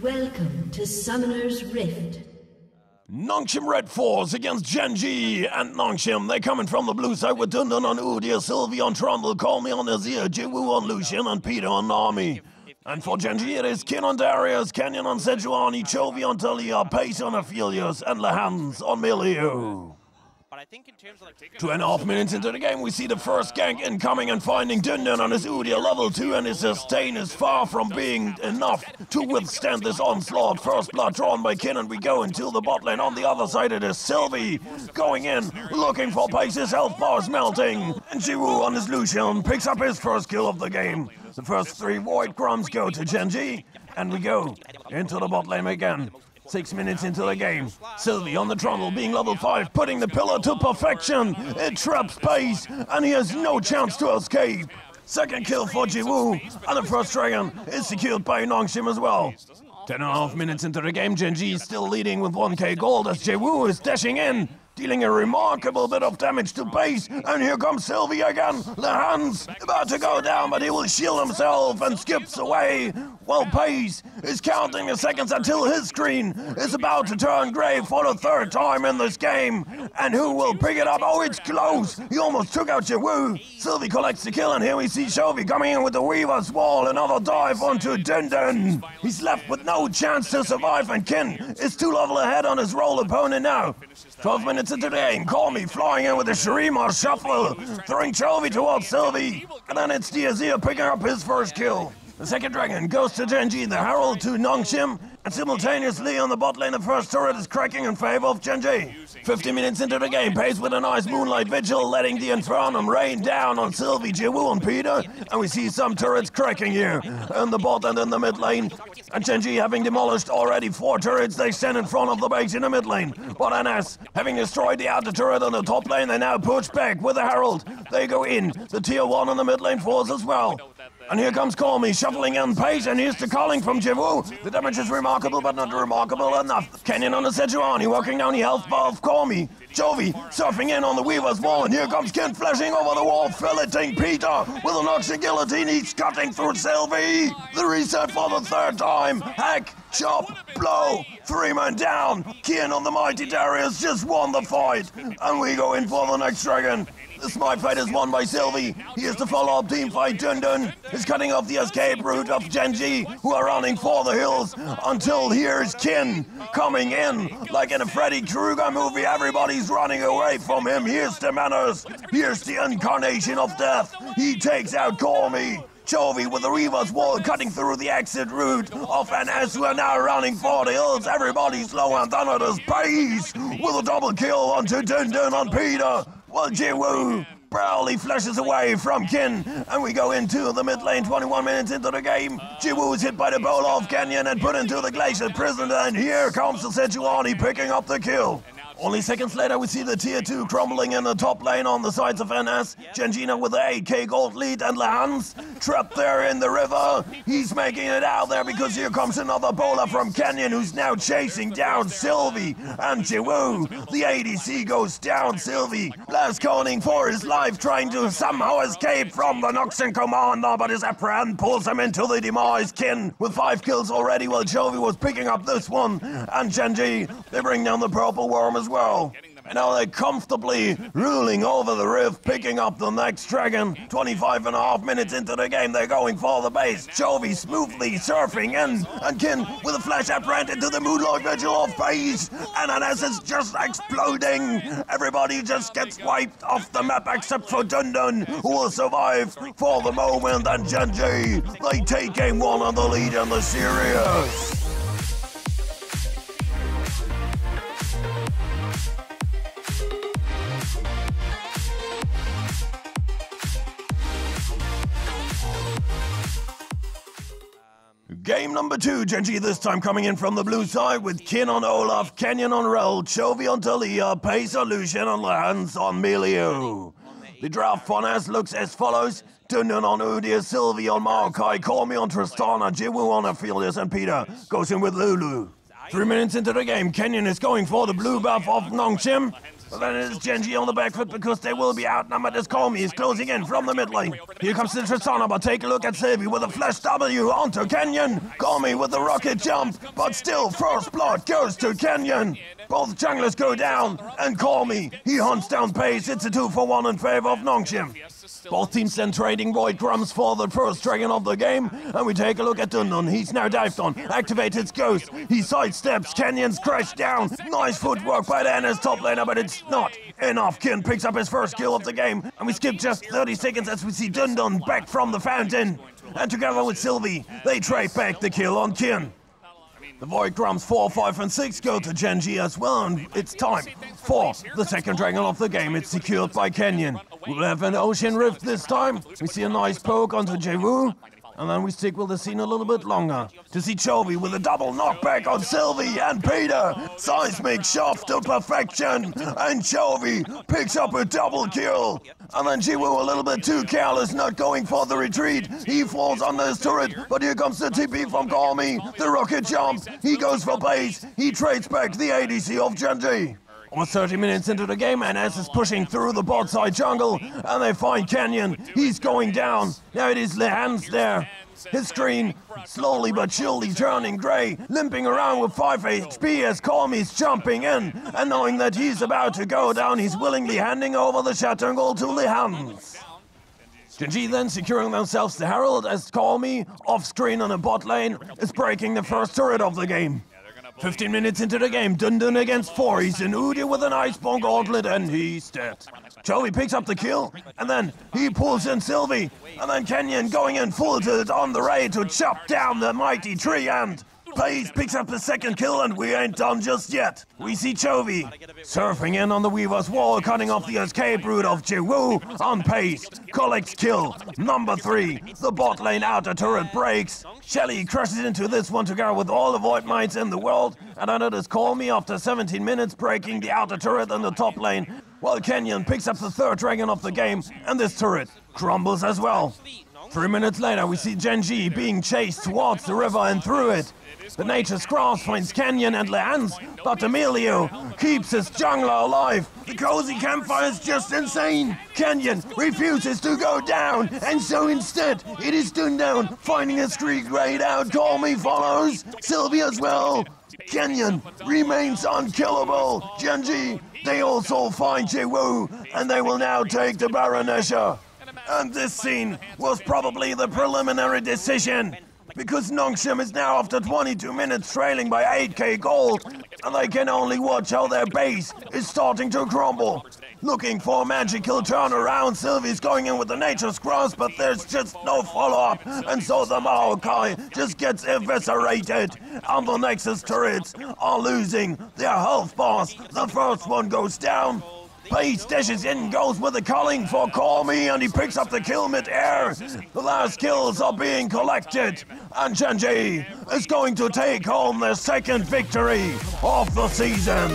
Welcome to Summoner's Rift. NongShim REDFORCE against Gen.G and NongShim. They coming from the blue side with Dundun on Udyr, Sylvie on Trundle, Call Me on Azir, Jiwoo on Lucian, and Peter on Nami. And for Gen.G it is Kin on Darius, Canyon on Sejuani, Chovy on Talia, Pace on Aphelios, and Lahans on Milieu. 2.5 minutes into the game, we see the first gank incoming and finding Dundun on his Udyr level 2, and his sustain is far from being enough to withstand this onslaught. First blood drawn by Kin, and we go into the bot lane. On the other side it is Sylvie going in, looking for Pace. His health bars melting, and Jiwoo on his Lucian picks up his first kill of the game. The first 3 Void Crumbs go to Gen.G, and we go into the bot lane again. 6 minutes into the game, Sylvie on the Trundle being level 5, putting the pillar to perfection. It traps Pace, and he has no chance to escape. Second kill for Jiwoo, and the first dragon is secured by NongShim as well. 10.5 minutes into the game, Gen.G is still leading with 1k gold as Jiwoo is dashing in, dealing a remarkable bit of damage to Pace, and here comes Sylvie again. Lahans about to go down, but he will shield himself and skips away, while Pace is counting the seconds until his screen is about to turn grey for the 3rd time in this game. And who will pick it up? Oh, it's close! He almost took out Jiwoo. Sylvie collects the kill, and here we see Chovy coming in with the Weaver's Wall. Another dive onto Dundun. He's left with no chance to survive, and Kin is 2 levels ahead on his role opponent now. 12 minutes into the game, Call Me flying in with the Shurima shuffle, throwing Chovy towards Sylvie, and then it's the Azir picking up his first kill. The second dragon goes to Gen.G, the Herald to NongShim, and simultaneously on the bot lane the first turret is cracking in favor of Gen.G. 50 minutes into the game, Pace with a nice Moonlight Vigil, letting the Infernum rain down on Sylvie, Jiwoo, and Peter, and we see some turrets cracking here in the bot and in the mid lane. And Gen.G having demolished already 4 turrets, they stand in front of the base in the mid lane. But NS, having destroyed the outer turret on the top lane, they now push back with the Herald. They go in, the tier 1 on the mid lane force as well. And here comes Call Me, shuffling in Pace, and here's the calling from Jiwoo. The damage is remarkable, but not remarkable enough. Canyon on the Sejuani, working down the health bar of Call Me. Chovy surfing in on the Weaver's Wall, and here comes Kin flashing over the wall, filleting Peter with an Oxy guillotine. He's cutting through Sylvie. The reset for the 3rd time. Hack, chop, blow, 3 men down. Kin on the mighty Darius just won the fight, and we go in for the next dragon. The smite fight is won by Sylvie. Here's the follow-up team fight. Dundun is cutting off the escape route of Gen.G, who are running for the hills, until here's Kin coming in like in a Freddy Krueger movie. Everybody's running away from him. Here's the menace. Here's the incarnation of death. He takes out Call Me. Chovy with the Reaver's Wall cutting through the exit route of NS, who are now running for the hills. Everybody's low, and then it is Pace with a double kill onto Dundun on Peter. Well, Jiwoo barely flashes away from Kin, and we go into the mid lane. 21 minutes into the game, Jiwoo is hit by the bola of Canyon and put into the glacier prison, and here comes the Sejuani picking up the kill. Only seconds later, we see the tier 2 crumbling in the top lane on the sides of NS. Gen.G with an 8k gold lead, and Lahans trapped there in the river. He's making it out there because here comes another bowler from Canyon, who's now chasing down Sylvie and Jiwoo. The ADC goes down. Sylvie last calling for his life, trying to somehow escape from the NongShim commander, but his apprehend pulls him into the demise. Kin with 5 kills already, while Chovy was picking up this one, and Gen.G, they bring down the purple worm as well. And now they're comfortably ruling over the rift, picking up the next dragon. 25.5 minutes into the game, they're going for the base. Chovy smoothly surfing in, and Kin with a flash apparent into the Moonlight Vigil of Pace, and NS is just exploding. Everybody just gets wiped off the map except for Dundun, who will survive for the moment, and Gen.G, they take game 1 on the lead in the series. Game number 2, Gen.G this time coming in from the blue side with Kin on Olaf, Canyon on Rel, Chovy on Talia, Pace on Lucian, and Lahans on Milieu. The draft for NS looks as follows: Dundun on Udyr, Sylvie on Maokai, Call Me on Tristana, Jiwoo on Aphelios, and Peter goes in with Lulu. 3 minutes into the game, Canyon is going for the blue buff of NongShim, But then it is Gen.G on the back foot because they will be outnumbered as Call Me is closing in from the mid lane. Here comes the Tristana, but take a look at Sylvie with a flash W onto Kenyon. Call Me with the rocket jump, but still first blood goes to Kenyon. Both junglers go down, and Call Me, he hunts down pace. It's a 2-for-1 in favor of NongShim. Both teams then trading Void Crumbs for the first dragon of the game, and we take a look at Dundun. He's now dived on, activates his ghost, he sidesteps, Kenyon's crashed down. Nice footwork by the NS top laner, but it's not enough. Kin picks up his first kill of the game, and we skip just 30 seconds as we see Dundun back from the fountain. And together with Sylvie, they trade back the kill on Kin. The Void Crumbs 4, 5, and 6 go to Gen.G as well, and it's time for the second dragon of the game. It's secured by Kenyon. We'll have an Ocean Rift this time. We see a nice poke onto Jewu, and then we stick with the scene a little bit longer to see Chovy with a double knockback on Sylvie and Peter. Seismic shove to perfection, and Chovy picks up a double kill. And then Jewu a little bit too careless, not going for the retreat. He falls under his turret, but here comes the TP from Call Me. The rocket jump, he goes for base. He trades back the ADC of Gen.G. Almost 30 minutes into the game, NS is pushing through the bot side jungle, and they find Kenyon. He's going down. Now it is Lehan's there. His screen slowly but surely turning grey, limping around with 5 HP as Call Me's jumping in, and knowing that he's about to go down, he's willingly handing over the Shattering Goal to Lehan's. Gen.G then securing themselves the Herald as Call Me, off screen on a bot lane, is breaking the first turret of the game. 15 minutes into the game, Dundun against 4. He's an Udyr with an Iceborne gauntlet, and he's dead. Chovy picks up the kill, and then he pulls in Sylvie, and then Kenyon going in full tilt on the raid to chop down the mighty tree, and Pace picks up the second kill, and we ain't done just yet. We see Chovy surfing in on the Weaver's wall, cutting off the escape route of Jewu on Pace. Collects kill number 3. The bot lane outer turret breaks. Shelly crashes into this one together with all the Void Mites in the world, and then it is Call Me after 17 minutes breaking the outer turret in the top lane, while Kenyon picks up the third dragon of the game, and this turret crumbles as well. 3 minutes later, we see Gen.G being chased towards the river and through it. The Nature's Grasp finds Kenyon and Lehan's, but Emilio keeps his jungler alive. The cozy campfire is just insane. Kenyon refuses to go down, and so instead, it is Dundun finding a streak raid out. Call Me follows, Sylvie as well. Kenyon remains unkillable. Gen.G, they also find Jewu, and they will now take the Baronesha. And this scene was probably the preliminary decision, because NongShim is now after 22 minutes trailing by 8k gold, and they can only watch how their base is starting to crumble. Looking for a magical turnaround, Sylvie's going in with the Nature's Grasp, but there's just no follow-up, and so the Maokai just gets eviscerated, and the Nexus turrets are losing their health bars. The first one goes down. Pace dashes in, goes with the culling for Call Me, and he picks up the kill mid-air. The last kills are being collected, and Gen.G is going to take home their second victory of the season.